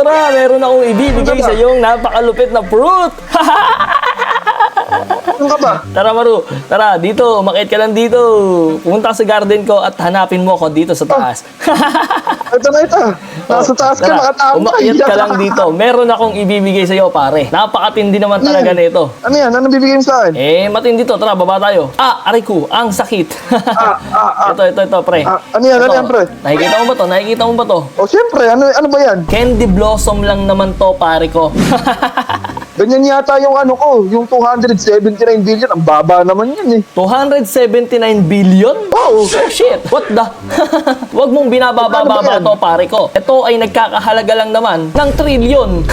Tara, meron akong ibibigay sa iyong napakalupit na fruit. Ano ka ba? Tara, Maru. Tara, dito. Umakyat ka lang dito. Pumunta ka sa garden ko at hanapin mo ako dito sa taas. Ito na ito. Nasa taas ka, Tara, nakatama. umakyat ka lang dito. Meron akong ibibigay sa iyo, pare. Napakatindi naman talaga nito. Ano yan? Ano bibigyan mo sa akin? Matindi to. Tara, baba tayo. Aray ko, ang sakit. Ito, pre. Ano yan? Ano Ito. yan, pre? Nakikita mo ba to? Nakikita mo ba to? O, siyempre. Ano ba yan? Candy blossom lang naman to, pare ko. Ganyan yata yung ano ko, yung 279 billion. Ang baba naman yan eh. 279 billion? Oh, shit. What the? Huwag mong binababa-baba Ano ba yan? to, pare ko. Ito ay nagkakahalaga lang naman ng trillion.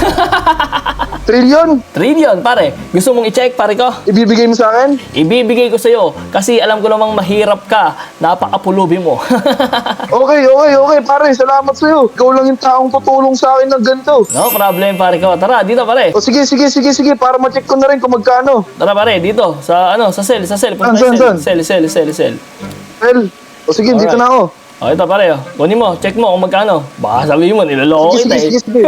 Trillion? Trillion, pare. Gusto mong i-check, pare ko? Ibibigay mo sa akin? Ibibigay ko sa'yo kasi alam ko namang mahirap ka. Napakapulubi mo. Okay. Pare, salamat sa'yo. Ikaw lang yung taong tutulong sa akin ng ganito. No problem, pare ko. Tara, dito, pare. O, sige. Para ma-check ko na rin kung magkano. Tara, pare, dito. Sa cell. Punta Saan? tayo, cell. Well, o sige, dito na ako. O, ito, pare. Kunin mo. Check mo kung magkano. Baka sabihin mo, niloloko kita eh. Sige.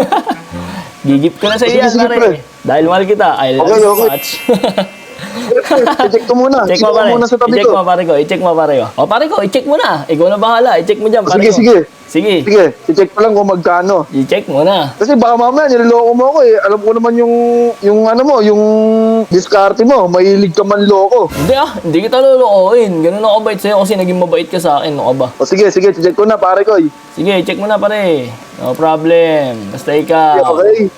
Gigip ko na sa iyo, Sige, pare. pre. Dahil mahal kita, I love you Okay. much. I-check ko muna. Check mo, Sige, pare. muna sa tabi I-check ko. mo, pare ko. I-check mo, pare ko. O, pare ko, i-check mo na. Ikaw na bahala. I-check mo dyan, pare ko. Sige. Sige. Sige, i-check ko lang kung magkano. I-check mo na. Kasi baka mamaya niloloko mo ako eh. Alam ko naman yung ano mo, yung diskarte mo. Mahilig ka man loko. Hindi kita lolokohin. Ganun ako bait sa'yo kasi naging mabait ka sa akin. Ano ka ba? O sige, i-check ko na pare ko. Sige, i-check mo na, pare. No problem. Basta ikaw. Okay.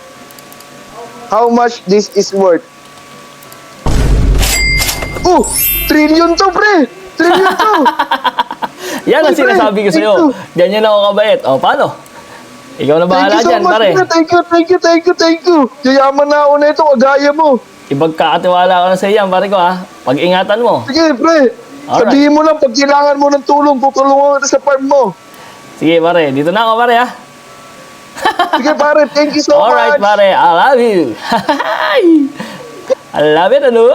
How much this is worth? Oh! Trillion to, pre! Trillion to! Yan ang Ay, pre, sinasabi ko sa'yo. thank you. Ganyan ako kabait. O, paano? Ikaw na bahala Thank you so dyan, much, pare. pre. Thank you. Yayaman na ako na ito, kagaya mo. Ibagkakatiwala ko na sa iyan, pare ko, ha? Pag-ingatan mo. Sige, pre. Alright. Sabihin mo lang, pag kailangan mo ng tulong, tutulungan kita sa farm mo. Sige, pare. Dito na ako, pare, ha? Sige, pare. Thank you so Alright, much. pare. I love you. I love it, ano?